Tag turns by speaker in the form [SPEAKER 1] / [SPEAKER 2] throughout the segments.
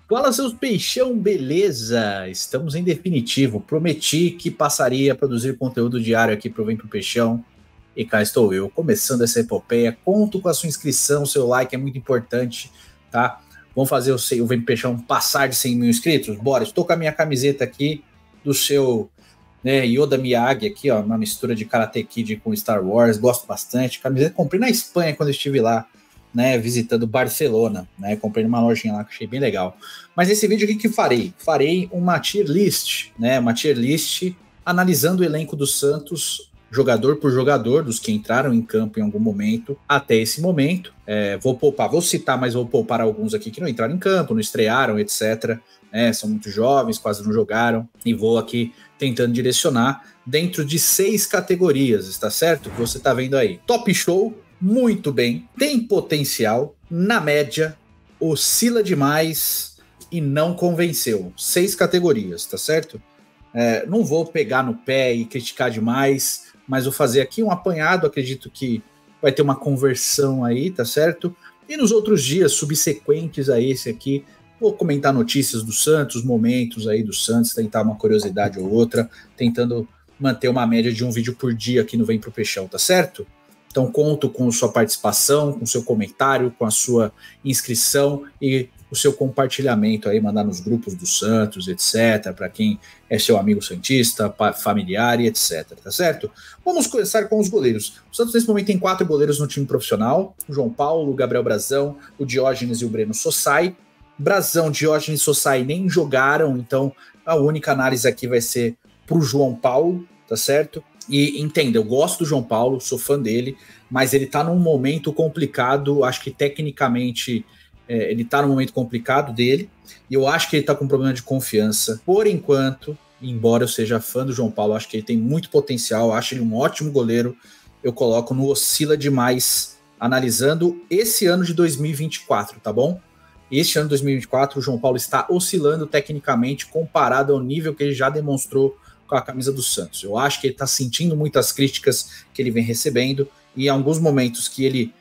[SPEAKER 1] Fala, seus peixão, beleza? Estamos em definitivo. Prometi que passaria a produzir conteúdo diário aqui para o Vem Pro Peixão. E cá estou eu, começando essa epopeia. Conto com a sua inscrição, seu like é muito importante, tá? Vamos fazer o Vem Pro Peixão passar de 100 mil inscritos? Bora, estou com a minha camiseta aqui do seu Yoda Miyagi aqui, ó, uma mistura de Karate Kid com Star Wars, gosto bastante. Camiseta comprei na Espanha quando estive lá, né, visitando Barcelona, né, comprei numa lojinha lá que achei bem legal. Mas nesse vídeo o que farei? Farei uma tier list, né, uma tier list analisando o elenco do Santos, jogador por jogador, dos que entraram em campo em algum momento até esse momento. Vou citar, mas vou poupar alguns aqui que não entraram em campo, não estrearam, etc. São muito jovens, quase não jogaram, e vou aqui tentando direcionar dentro de 6 categorias, está certo? Que você está vendo aí. Top show, muito bem, tem potencial, na média, oscila demais e não convenceu. 6 categorias, tá certo? Não vou pegar no pé e criticar demais, mas vou fazer aqui um apanhado, acredito que vai ter uma conversão aí, tá certo? E nos outros dias subsequentes a esse aqui, vou comentar notícias do Santos, momentos aí do Santos, tentar uma curiosidade ou outra, tentando manter uma média de um vídeo por dia aqui no Vem Pro Peixão, tá certo? Então conto com sua participação, com seu comentário, com a sua inscrição e o seu compartilhamento aí, mandar nos grupos do Santos, etc, para quem é seu amigo santista, familiar e etc, tá certo? Vamos começar com os goleiros. O Santos nesse momento tem 4 goleiros no time profissional, o João Paulo, o Gabriel Brazão, o Diógenes e o Breno Sossai. Brazão, Diógenes e Sossai nem jogaram, então a única análise aqui vai ser pro João Paulo, tá certo? E entenda, eu gosto do João Paulo, sou fã dele, mas ele tá num momento complicado, acho que tecnicamente ele tá num momento complicado dele, e eu acho que ele tá com um problema de confiança. Por enquanto, embora eu seja fã do João Paulo, acho que ele tem muito potencial, acho ele um ótimo goleiro, eu coloco no oscila demais, analisando esse ano de 2024, tá bom? Este ano de 2024, o João Paulo está oscilando tecnicamente comparado ao nível que ele já demonstrou com a camisa do Santos. Eu acho que ele está sentindo muitas críticas que ele vem recebendo, e em alguns momentos que ele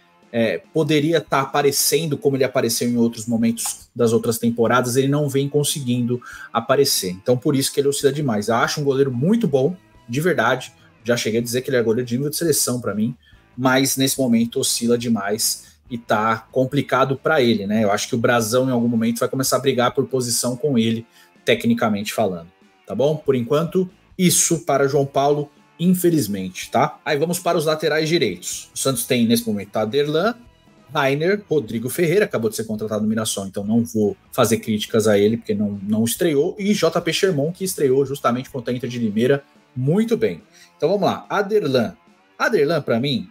[SPEAKER 1] poderia estar aparecendo como ele apareceu em outros momentos das outras temporadas, ele não vem conseguindo aparecer. Então por isso que ele oscila demais. Eu acho um goleiro muito bom, de verdade, já cheguei a dizer que ele é goleiro de nível de seleção para mim, mas nesse momento oscila demais e tá complicado para ele, né? Eu acho que o Brazão em algum momento vai começar a brigar por posição com ele, tecnicamente falando, tá bom? Por enquanto, isso para João Paulo, infelizmente, tá? Aí vamos para os laterais direitos. O Santos tem nesse momento Aderlan, Rainer, Rodrigo Ferreira, acabou de ser contratado no Mirassol, então não vou fazer críticas a ele, porque não estreou, e JP Sherman, que estreou justamente contra a Inter de Limeira, muito bem. Então vamos lá, Aderlan, para mim,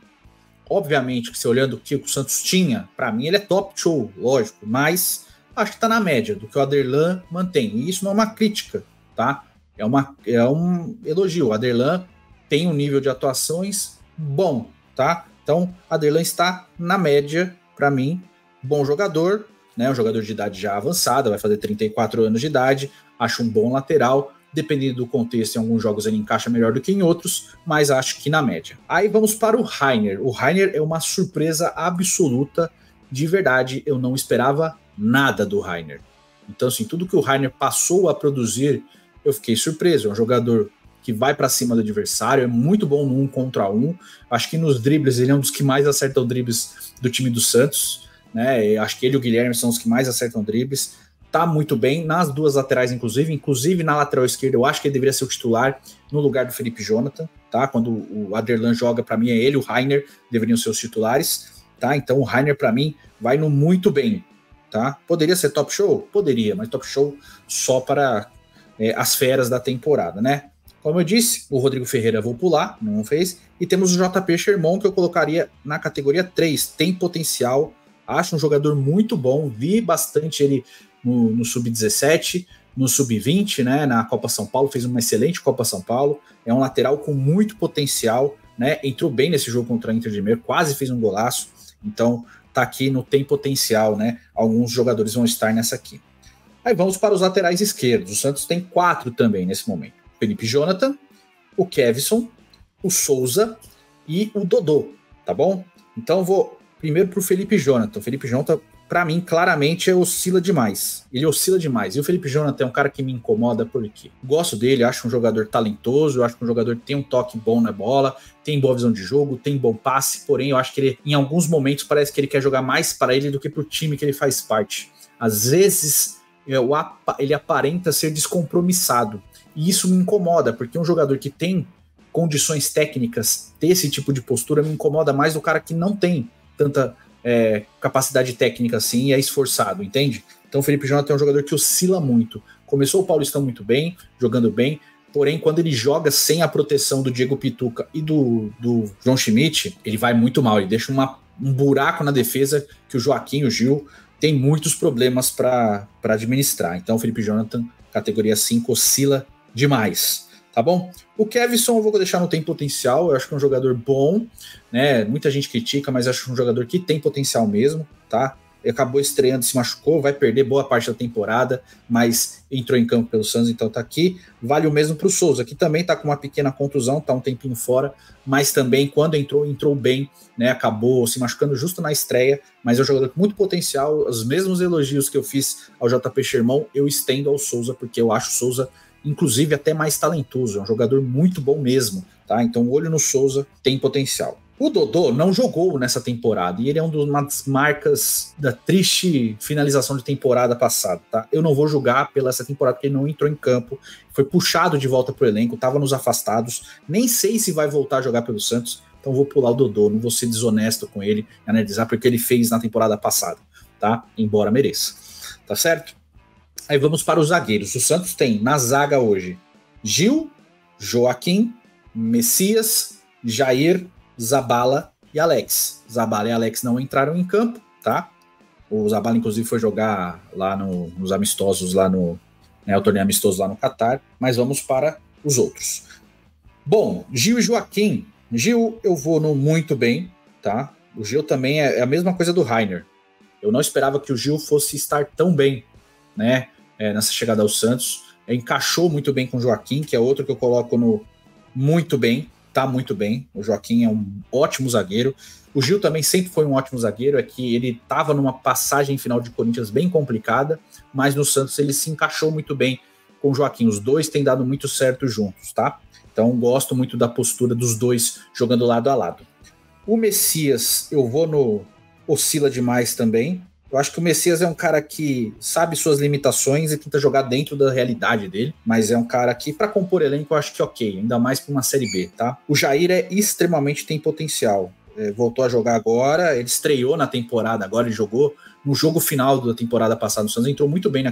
[SPEAKER 1] obviamente que se olhando o que o Santos tinha, para mim ele é top show, lógico, mas acho que tá na média do que o Aderlan mantém, e isso não é uma crítica, tá? É um elogio. O Aderlan tem um nível de atuações bom, tá? Então, Aderlan está na média, para mim, bom jogador, né? Um jogador de idade já avançada, vai fazer 34 anos de idade, acho um bom lateral, dependendo do contexto, em alguns jogos ele encaixa melhor do que em outros, mas acho que na média. Aí vamos para o Rainer. O Rainer é uma surpresa absoluta, de verdade, eu não esperava nada do Rainer. Então, assim, tudo que o Rainer passou a produzir, eu fiquei surpreso. É um jogador que vai para cima do adversário, é muito bom no 1 contra 1. Acho que nos dribles ele é um dos que mais acertam dribles do time do Santos, né? Acho que ele e o Guilherme são os que mais acertam dribles. Tá muito bem nas duas laterais, inclusive na lateral esquerda, eu acho que ele deveria ser o titular no lugar do Felipe Jonathan, tá? Quando o Aderlan joga, para mim é ele, o Rainer deveriam ser os titulares, tá? Então o Rainer para mim vai no muito bem, tá? Poderia ser top show? Poderia, mas top show só para as feras da temporada, né? Como eu disse, o Rodrigo Ferreira vou pular, não fez, e temos o JP Sherman, que eu colocaria na categoria 3, tem potencial, acho um jogador muito bom, vi bastante ele no Sub-17, no Sub-20, né, na Copa São Paulo, fez uma excelente Copa São Paulo, é um lateral com muito potencial, né, entrou bem nesse jogo contra a Inter de Limeira, quase fez um golaço, então tá aqui no tem potencial, né, alguns jogadores vão estar nessa aqui. Aí vamos para os laterais esquerdos, o Santos tem 4 também nesse momento, Felipe Jonathan, o Kevson, o Souza e o Dodô, tá bom? Então vou primeiro para o Felipe Jonathan. O Felipe Jonathan pra mim, claramente, oscila demais. Ele oscila demais. E o Felipe Jonathan é um cara que me incomoda porque gosto dele, acho um jogador talentoso, eu acho que um jogador que tem um toque bom na bola, tem boa visão de jogo, tem bom passe, porém eu acho que ele, em alguns momentos, parece que ele quer jogar mais para ele do que pro time que ele faz parte. Às vezes, ele aparenta ser descompromissado. E isso me incomoda, porque um jogador que tem condições técnicas ter esse tipo de postura me incomoda mais do cara que não tem tanta capacidade técnica assim e é esforçado, entende? Então o Felipe Jonathan é um jogador que oscila muito. Começou o Paulistão muito bem, jogando bem, porém quando ele joga sem a proteção do Diego Pituca e do João Schmidt, ele vai muito mal, ele deixa um buraco na defesa que o Joaquim e o Gil tem muitos problemas para administrar. Então o Felipe Jonathan, categoria 5, oscila demais. Tá bom? O Kevson eu vou deixar no tem potencial, eu acho que é um jogador bom, né? Muita gente critica, mas acho um jogador que tem potencial mesmo, tá? Ele acabou estreando, se machucou, vai perder boa parte da temporada, mas entrou em campo pelo Santos, então tá aqui. Vale o mesmo pro Souza, que também tá com uma pequena contusão, tá um tempinho fora, mas também quando entrou bem, né? Acabou se machucando justo na estreia, mas é um jogador com muito potencial. Os mesmos elogios que eu fiz ao JP Sherman, eu estendo ao Souza, porque eu acho o Souza inclusive até mais talentoso, é um jogador muito bom mesmo, tá? Então, olho no Souza, tem potencial. O Dodô não jogou nessa temporada, e ele é uma das marcas da triste finalização de temporada passada, tá? Eu não vou julgar pela essa temporada, porque ele não entrou em campo, foi puxado de volta pro elenco, tava nos afastados, nem sei se vai voltar a jogar pelo Santos, então vou pular o Dodô, não vou ser desonesto com ele, analisar porque ele fez na temporada passada, tá? Embora mereça, tá certo? Aí vamos para os zagueiros. O Santos tem na zaga hoje Gil, Joaquim, Messias, Jair, Zabala e Alex. Zabala e Alex não entraram em campo, tá? O Zabala, inclusive, foi jogar lá nos amistosos, lá no o torneio amistoso lá no Catar. Mas vamos para os outros. Bom, Gil e Joaquim. Gil eu vou no muito bem, tá? O Gil também é a mesma coisa do Rainer. Eu não esperava que o Gil fosse estar tão bem, né? Nessa chegada ao Santos, encaixou muito bem com o Joaquim, que é outro que eu coloco no muito bem, tá muito bem. O Joaquim é um ótimo zagueiro. O Gil também sempre foi um ótimo zagueiro, é que ele estava numa passagem final de Corinthians bem complicada, mas no Santos ele se encaixou muito bem com o Joaquim. Os dois têm dado muito certo juntos, tá? Então gosto muito da postura dos dois jogando lado a lado. O Messias, eu vou no oscila demais também. Eu acho que o Messias é um cara que sabe suas limitações e tenta jogar dentro da realidade dele, mas é um cara que, para compor elenco, eu acho que ok, ainda mais para uma Série B, tá? O Jair tem potencial. Voltou a jogar agora, ele estreou na temporada, agora ele jogou no jogo final da temporada passada. O Santos entrou muito bem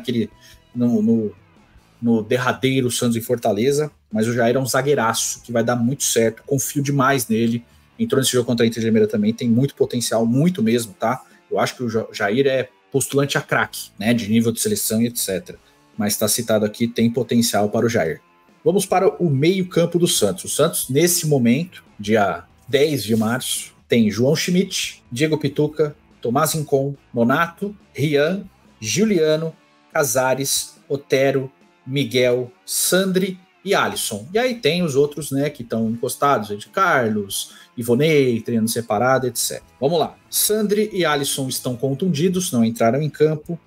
[SPEAKER 1] no derradeiro Santos e Fortaleza, mas o Jair é um zagueiraço que vai dar muito certo, confio demais nele. Entrou nesse jogo contra a Inter de Limeira também, tem muito potencial, muito mesmo, tá? Eu acho que o Jair é postulante a craque, né, de nível de seleção e etc. Mas está citado aqui, tem potencial para o Jair. Vamos para o meio-campo do Santos. O Santos, nesse momento, dia 10 de março, tem João Schmidt, Diego Pituca, Tomás Rincon, Nonato, Rian, Juliano, Casares, Otero, Miguel, Sandri e Alisson. E aí tem os outros, né, que estão encostados, Ed Carlos, Ivonei, treinando separado, etc. Vamos lá. Sandri e Alisson estão contundidos, não entraram em campo.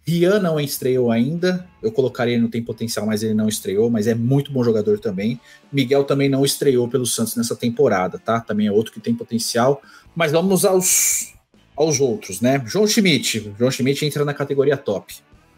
[SPEAKER 1] Rian não estreou ainda. Eu colocaria ele no tem potencial, mas ele não estreou, mas é muito bom jogador também. Miguel também não estreou pelo Santos nessa temporada, tá? Também é outro que tem potencial. Mas vamos aos outros, né? João Schmidt. João Schmidt entra na categoria top,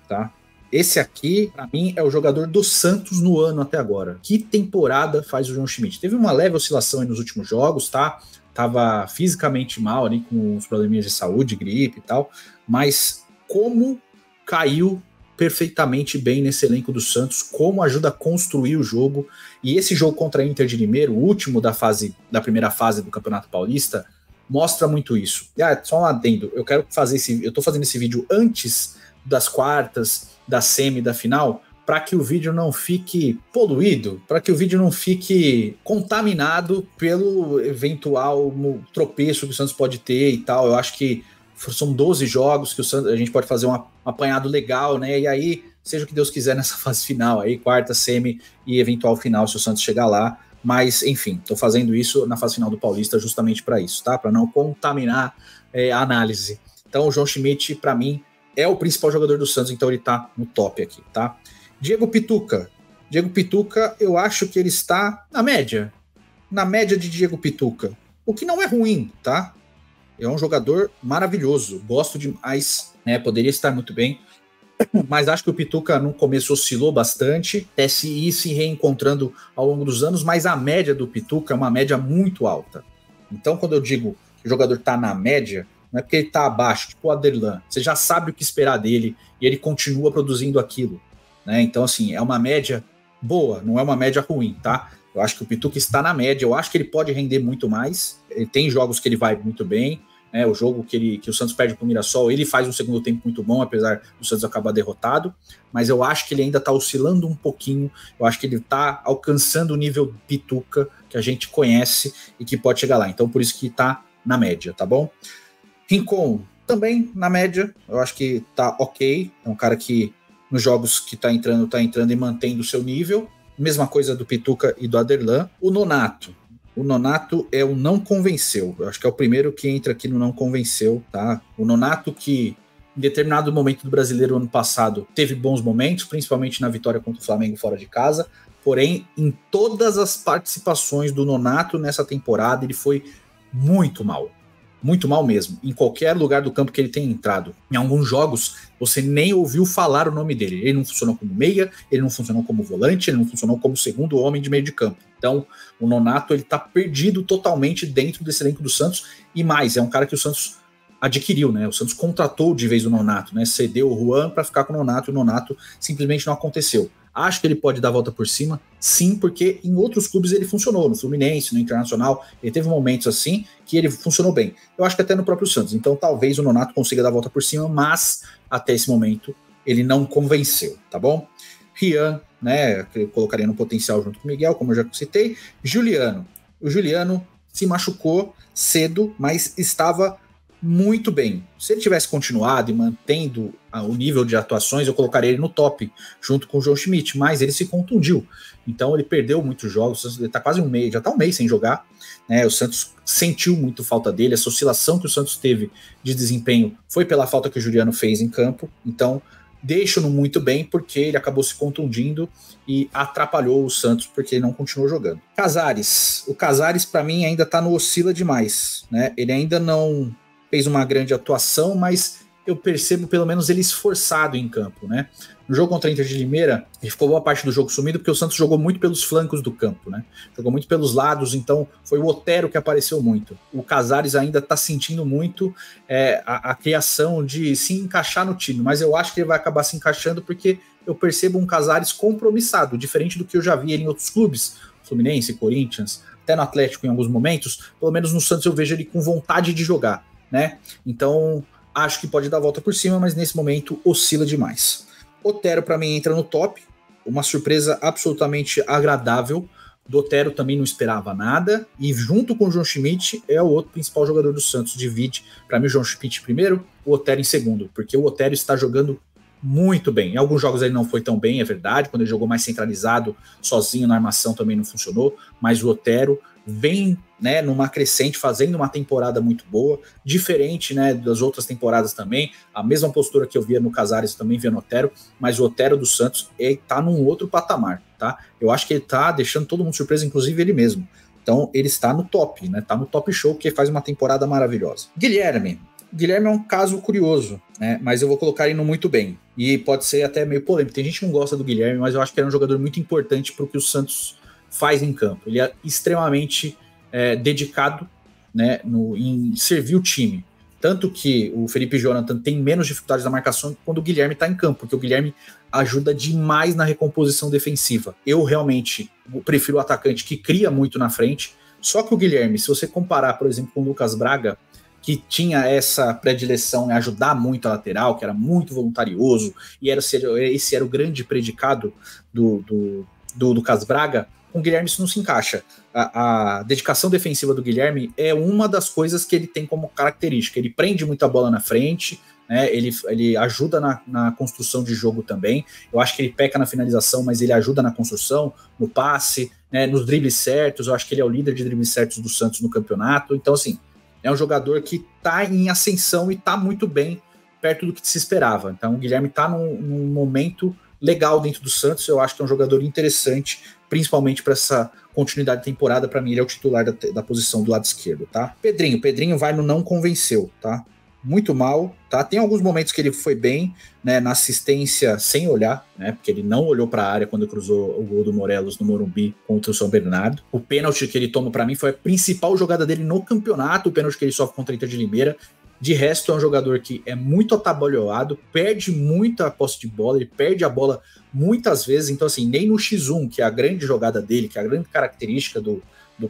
[SPEAKER 1] tá? Esse aqui, para mim, é o jogador do Santos no ano até agora. Que temporada faz o João Schmidt? Teve uma leve oscilação aí nos últimos jogos, tá? Tava fisicamente mal ali com os probleminhas de saúde, gripe e tal, mas como caiu perfeitamente bem nesse elenco do Santos, como ajuda a construir o jogo. E esse jogo contra a Inter de Limeira, o último da primeira fase do Campeonato Paulista, mostra muito isso. Só um adendo, eu tô fazendo esse vídeo antes das quartas, da semi, da final, para que o vídeo não fique poluído, para que o vídeo não fique contaminado pelo eventual tropeço que o Santos pode ter e tal. Eu acho que são 12 jogos que a gente pode fazer um apanhado legal, né? E aí, seja o que Deus quiser nessa fase final aí, quarta, semi e eventual final, se o Santos chegar lá. Mas, enfim, tô fazendo isso na fase final do Paulista justamente para isso, tá? Para não contaminar a análise. Então o João Schmidt, para mim, é o principal jogador do Santos, então ele tá no top aqui, tá? Diego Pituca, eu acho que ele está na média de Diego Pituca, o que não é ruim, tá? É um jogador maravilhoso, gosto demais, né? Poderia estar muito bem, mas acho que o Pituca no começo oscilou bastante, até se ir se reencontrando ao longo dos anos, mas a média do Pituca é uma média muito alta. Então, quando eu digo que o jogador tá na média, não é porque ele tá abaixo, tipo o Aderlan, você já sabe o que esperar dele e ele continua produzindo aquilo, né? Então, assim, é uma média boa, não é uma média ruim, tá? Eu acho que o Pituca está na média, eu acho que ele pode render muito mais, ele tem jogos que ele vai muito bem, né? O jogo que o Santos perde para o Mirassol, ele faz um segundo tempo muito bom, apesar do Santos acabar derrotado, mas eu acho que ele ainda está oscilando um pouquinho, eu acho que ele está alcançando o nível Pituca que a gente conhece e que pode chegar lá, então por isso que está na média, tá bom? Rincon, também na média, eu acho que tá ok, é um cara que nos jogos que tá entrando e mantendo o seu nível, mesma coisa do Pituca e do Aderlan. O Nonato é o não convenceu, eu acho que é o primeiro que entra aqui no não convenceu, tá? O Nonato que em determinado momento do Brasileiro ano passado teve bons momentos, principalmente na vitória contra o Flamengo fora de casa, porém em todas as participações do Nonato nessa temporada ele foi muito mal mesmo, em qualquer lugar do campo que ele tenha entrado. Em alguns jogos, você nem ouviu falar o nome dele. Ele não funcionou como meia, ele não funcionou como volante, ele não funcionou como segundo homem de meio de campo. Então, o Nonato, ele tá perdido totalmente dentro desse elenco do Santos, e mais, é um cara que o Santos adquiriu, né? O Santos contratou de vez o Nonato, né? Cedeu o Juan para ficar com o Nonato, e o Nonato simplesmente não aconteceu. Acho que ele pode dar a volta por cima, sim, porque em outros clubes ele funcionou, no Fluminense, no Internacional, ele teve momentos assim que ele funcionou bem. Eu acho que até no próprio Santos, então talvez o Nonato consiga dar a volta por cima, mas até esse momento ele não convenceu, tá bom? Rian, né, que eu colocaria no potencial junto com o Miguel, como eu já citei. O Juliano se machucou cedo, mas estava muito bem. Se ele tivesse continuado e mantendo o nível de atuações, eu colocaria ele no top, junto com o João Schmidt, mas ele se contundiu. Então ele perdeu muitos jogos, ele tá quase um mês, já tá um mês sem jogar, né? O Santos sentiu muito falta dele, essa oscilação que o Santos teve de desempenho foi pela falta que o Juliano fez em campo, então deixo-no muito bem, porque ele acabou se contundindo e atrapalhou o Santos, porque ele não continuou jogando. O Casares para mim ainda tá no oscila demais, né? Ele ainda não fez uma grande atuação, mas eu percebo pelo menos ele esforçado em campo, né? No jogo contra a Inter de Limeira, ele ficou boa parte do jogo sumido, porque o Santos jogou muito pelos flancos do campo, né? Jogou muito pelos lados, então foi o Otero que apareceu muito. O Casares ainda tá sentindo muito a criação de se encaixar no time, mas eu acho que ele vai acabar se encaixando, porque eu percebo um Casares compromissado, diferente do que eu já vi ele em outros clubes, Fluminense, Corinthians, até no Atlético em alguns momentos, pelo menos no Santos eu vejo ele com vontade de jogar, né? Então acho que pode dar a volta por cima, mas nesse momento oscila demais. Otero para mim entra no top, uma surpresa absolutamente agradável. Do Otero também não esperava nada, e junto com o João Schmidt é o outro principal jogador do Santos, divide para mim o João Schmidt primeiro, o Otero em segundo, porque o Otero está jogando muito bem. Em alguns jogos ele não foi tão bem, é verdade, quando ele jogou mais centralizado, sozinho na armação também não funcionou, mas o Otero vem, né, numa crescente, fazendo uma temporada muito boa, diferente, né, das outras temporadas também, a mesma postura que eu via no Casares, também via no Otero, mas o Otero do Santos tá num outro patamar, tá? Eu acho que ele tá deixando todo mundo surpreso, inclusive ele mesmo. Então ele está no top, né, tá no top show, que faz uma temporada maravilhosa. Guilherme é um caso curioso, né, mas eu vou colocar ele no muito bem, e pode ser até meio polêmico, tem gente que não gosta do Guilherme, mas eu acho que ele é um jogador muito importante para o que o Santos faz em campo. Ele é extremamente dedicado, né, em servir o time. Tanto que o Felipe Jonathan tem menos dificuldades na marcação quando o Guilherme está em campo, porque o Guilherme ajuda demais na recomposição defensiva. Eu realmente prefiro o atacante que cria muito na frente, só que o Guilherme, se você comparar, por exemplo, com o Lucas Braga, que tinha essa predileção em ajudar muito a lateral, que era muito voluntarioso, e esse era o grande predicado do Lucas Braga, com o Guilherme isso não se encaixa. A dedicação defensiva do Guilherme é uma das coisas que ele tem como característica. Ele prende muita bola na frente, né? Ele ajuda na construção de jogo também. Eu acho que ele peca na finalização, mas ele ajuda na construção, no passe, né? Nos dribles certos. Eu acho que ele é o líder de dribles certos do Santos no campeonato. Então, assim, é um jogador que está em ascensão e está muito bem perto do que se esperava. Então o Guilherme está num momento legal dentro do Santos, eu acho que é um jogador interessante, principalmente para essa continuidade de temporada. Para mim ele é o titular da posição do lado esquerdo, tá? Pedrinho vai no não convenceu, tá? Muito mal, tá? Tem alguns momentos que ele foi bem, né, na assistência sem olhar, né, porque ele não olhou para a área quando cruzou o gol do Morelos no Morumbi contra o São Bernardo. O pênalti que ele toma, para mim, foi a principal jogada dele no campeonato, o pênalti que ele sofre contra o Inter de Limeira. De resto, é um jogador que é muito atabalhoado, perde muita posse de bola, ele perde a bola muitas vezes, então assim, nem no X1, que é a grande jogada dele, que é a grande característica do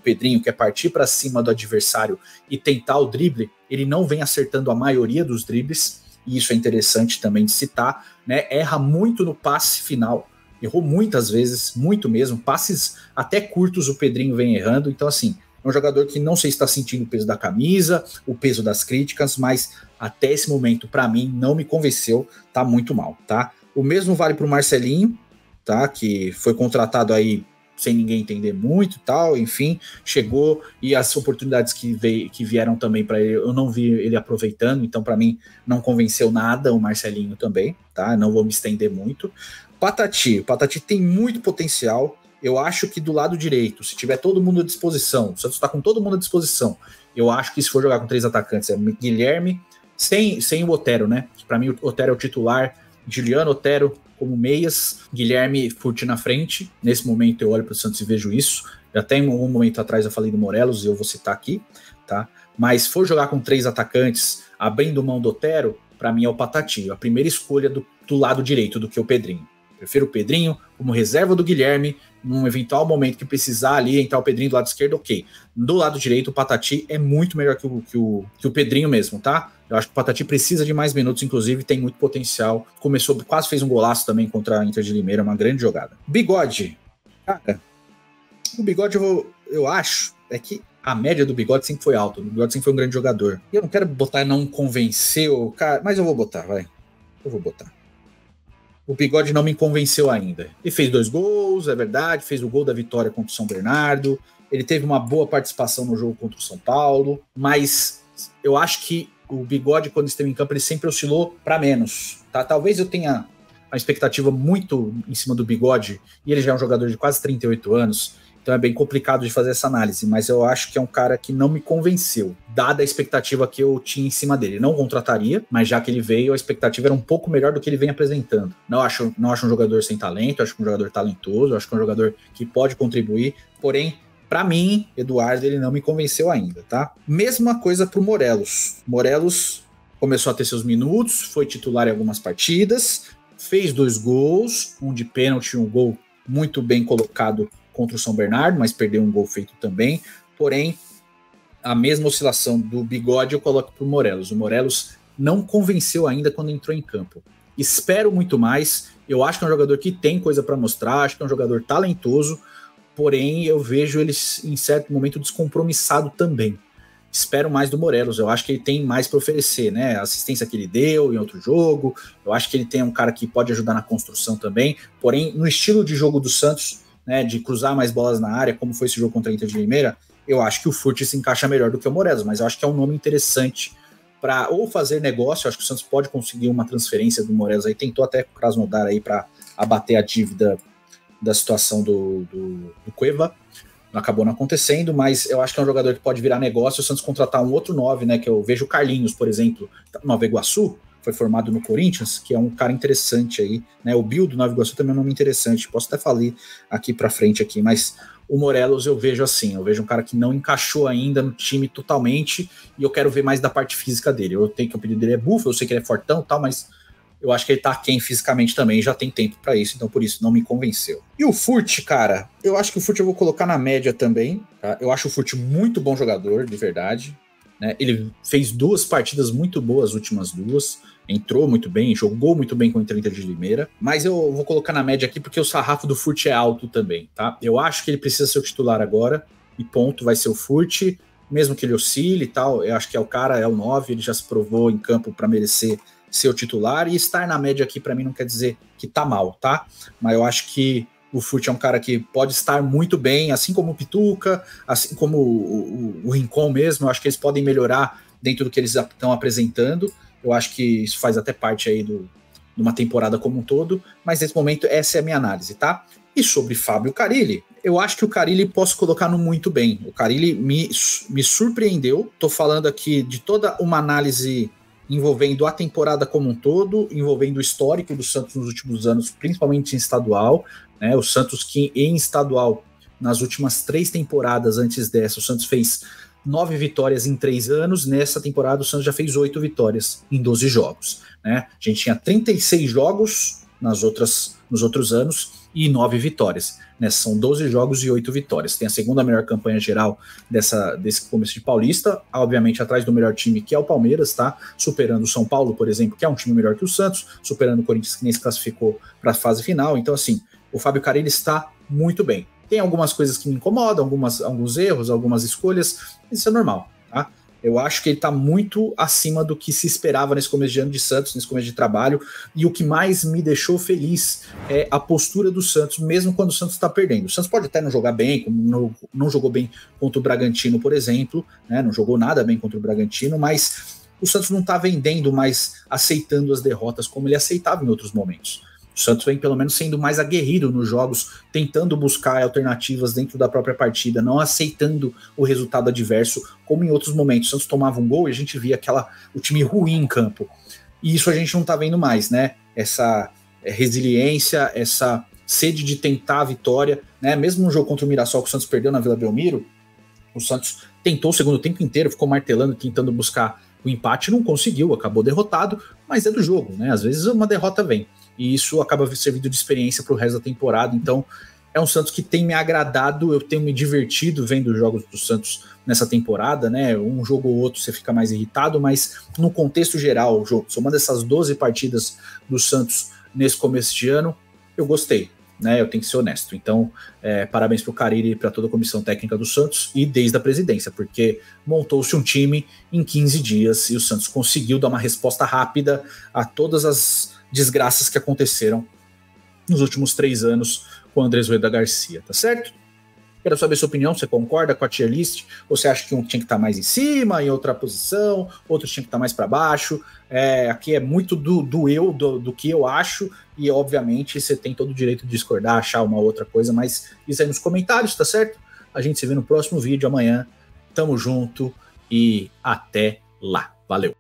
[SPEAKER 1] Pedrinho, que é partir para cima do adversário e tentar o drible, ele não vem acertando a maioria dos dribles, e isso é interessante também de citar, né? Erra muito no passe final, errou muitas vezes, muito mesmo, passes até curtos o Pedrinho vem errando, então assim, é um jogador que não sei se está sentindo o peso da camisa, o peso das críticas, mas até esse momento, para mim, não me convenceu, tá muito mal, tá? O mesmo vale para o Marcelinho, tá? Que foi contratado aí sem ninguém entender muito e tal, enfim, chegou e as oportunidades que vieram também para ele, eu não vi ele aproveitando, então para mim não convenceu nada o Marcelinho também, tá? Não vou me estender muito. O Patati tem muito potencial. Eu acho que do lado direito, se tiver todo mundo à disposição, o Santos está com todo mundo à disposição, eu acho que se for jogar com 3 atacantes, é Guilherme, sem o Otero, né? Para mim o Otero é o titular, Juliano, Otero como meias, Guilherme Furt na frente. Nesse momento eu olho para o Santos e vejo isso. Já tem um momento atrás eu falei do Morelos e eu vou citar aqui, tá? Mas se for jogar com 3 atacantes, abrindo mão do Otero, para mim é o Patati, a primeira escolha do lado direito do que o Pedrinho. Prefiro o Pedrinho como reserva do Guilherme, num eventual momento que precisar ali entrar o Pedrinho do lado esquerdo, ok. Do lado direito, o Patati é muito melhor que o Pedrinho mesmo, tá? Eu acho que o Patati precisa de mais minutos, inclusive tem muito potencial. Começou, quase fez um golaço também contra a Inter de Limeira, uma grande jogada. Bigode. Cara, o Bigode eu acho é que a média do Bigode sempre foi alta. O Bigode sempre foi um grande jogador. E eu não quero botar não convenceu, cara, mas eu vou botar, vai. Eu vou botar. O Bigode não me convenceu ainda. Ele fez 2 gols, é verdade, fez o gol da vitória contra o São Bernardo, ele teve uma boa participação no jogo contra o São Paulo, mas eu acho que o Bigode, quando esteve em campo, ele sempre oscilou para menos. Tá? Talvez eu tenha uma expectativa muito em cima do Bigode, e ele já é um jogador de quase 38 anos, então é bem complicado de fazer essa análise, mas eu acho que é um cara que não me convenceu, dada a expectativa que eu tinha em cima dele. Não contrataria, mas já que ele veio, a expectativa era um pouco melhor do que ele vem apresentando. Não acho um jogador sem talento, acho que um jogador talentoso, acho que é um jogador que pode contribuir, porém, para mim, Eduardo, ele não me convenceu ainda, tá? Mesma coisa pro Morelos. Morelos começou a ter seus minutos, foi titular em algumas partidas, fez 2 gols, um de pênalti e um gol muito bem colocado contra o São Bernardo, mas perdeu um gol feito também. Porém, a mesma oscilação do Bigode eu coloco para o Morelos. O Morelos não convenceu ainda quando entrou em campo. Espero muito mais. Eu acho que é um jogador que tem coisa para mostrar, acho que é um jogador talentoso, porém eu vejo ele em certo momento descompromissado também. Espero mais do Morelos, eu acho que ele tem mais para oferecer, né? A assistência que ele deu em outro jogo, eu acho que ele tem um cara que pode ajudar na construção também, porém, no estilo de jogo do Santos, né, de cruzar mais bolas na área, como foi esse jogo contra a Inter de Limeira, eu acho que o Furt se encaixa melhor do que o Morelos, mas eu acho que é um nome interessante para ou fazer negócio. Eu acho que o Santos pode conseguir uma transferência do Morelos aí, tentou até com o Krasnodar aí para abater a dívida da situação do Cueva, acabou não acontecendo, mas eu acho que é um jogador que pode virar negócio. O Santos contratar um outro 9, né, que eu vejo o Carlinhos, por exemplo, Nova Iguaçu, foi formado no Corinthians, que é um cara interessante aí, né? O Bill do Nova Iguaçu também é um nome interessante, posso até falar aqui pra frente aqui, mas o Morelos eu vejo assim, eu vejo um cara que não encaixou ainda no time totalmente, e eu quero ver mais da parte física dele. Eu tenho que o pedido dele é bufo, eu sei que ele é fortão e tal, mas eu acho que ele tá aquém fisicamente também, já tem tempo pra isso, então por isso não me convenceu. E o Furt, cara, eu acho que o Furt eu vou colocar na média também, tá? Eu acho o Furt muito bom jogador, de verdade, né? Ele fez 2 partidas muito boas, as últimas 2, entrou muito bem, jogou muito bem com o Inter de Limeira, mas eu vou colocar na média aqui porque o sarrafo do Furt é alto também, tá? Eu acho que ele precisa ser o titular agora, e ponto, vai ser o Furt, mesmo que ele oscile e tal, eu acho que é o cara, é o 9, ele já se provou em campo para merecer ser o titular, e estar na média aqui para mim não quer dizer que tá mal, tá? Mas eu acho que O Furt é um cara que pode estar muito bem, assim como o Pituca, assim como o Rincon mesmo. Eu acho que eles podem melhorar dentro do que eles estão apresentando. Eu acho que isso faz até parte aí de uma temporada como um todo, mas nesse momento essa é a minha análise, tá? E sobre Fábio Carille, eu acho que o Carille posso colocar no muito bem. O Carille me surpreendeu. Tô falando aqui de toda uma análise envolvendo a temporada como um todo, envolvendo o histórico do Santos nos últimos anos, principalmente em estadual, né? O Santos que em estadual, nas últimas 3 temporadas antes dessa, o Santos fez 9 vitórias em 3 anos. Nessa temporada o Santos já fez 8 vitórias em 12 jogos, né? A gente tinha 36 jogos nos outros anos e 9 vitórias, né? São 12 jogos e 8 vitórias. Tem a segunda melhor campanha geral desse começo de Paulista, obviamente atrás do melhor time, que é o Palmeiras, tá? Superando o São Paulo, por exemplo, que é um time melhor que o Santos, superando o Corinthians, que nem se classificou para a fase final. Então, assim, o Fábio Carille está muito bem. Tem algumas coisas que me incomodam, alguns erros, algumas escolhas, isso é normal, tá? Eu acho que ele está muito acima do que se esperava nesse começo de ano de Santos, nesse começo de trabalho, e o que mais me deixou feliz é a postura do Santos, mesmo quando o Santos está perdendo. O Santos pode até não jogar bem, como não jogou bem contra o Bragantino, por exemplo, né? Não jogou nada bem contra o Bragantino, mas o Santos não está vendendo mais, aceitando as derrotas como ele aceitava em outros momentos. O Santos vem pelo menos sendo mais aguerrido nos jogos, tentando buscar alternativas dentro da própria partida, não aceitando o resultado adverso, como em outros momentos. O Santos tomava um gol e a gente via o time ruim em campo. E isso a gente não tá vendo mais, né? Essa resiliência, essa sede de tentar a vitória, né? Mesmo no jogo contra o Mirassol, que o Santos perdeu na Vila Belmiro, o Santos tentou o segundo tempo inteiro, ficou martelando, tentando buscar o empate, não conseguiu, acabou derrotado, mas é do jogo, né? Às vezes uma derrota vem. E isso acaba servindo de experiência para o resto da temporada. Então, é um Santos que tem me agradado, eu tenho me divertido vendo os jogos do Santos nessa temporada, né? Um jogo ou outro você fica mais irritado, mas no contexto geral, somando essas 12 partidas do Santos nesse começo de ano, eu gostei, né? Eu tenho que ser honesto. Então, parabéns para o Carille e para toda a comissão técnica do Santos e desde a presidência, porque montou-se um time em 15 dias e o Santos conseguiu dar uma resposta rápida a todas as desgraças que aconteceram nos últimos 3 anos com o Andrés Rueda Garcia, tá certo? Quero saber sua opinião, você concorda com a tier list? Ou você acha que um tinha que estar mais em cima, em outra posição, outro tinha que estar mais para baixo? Aqui é muito do que eu acho, e obviamente você tem todo o direito de discordar, achar uma outra coisa, mas isso aí nos comentários, tá certo? A gente se vê no próximo vídeo amanhã. Tamo junto e até lá. Valeu!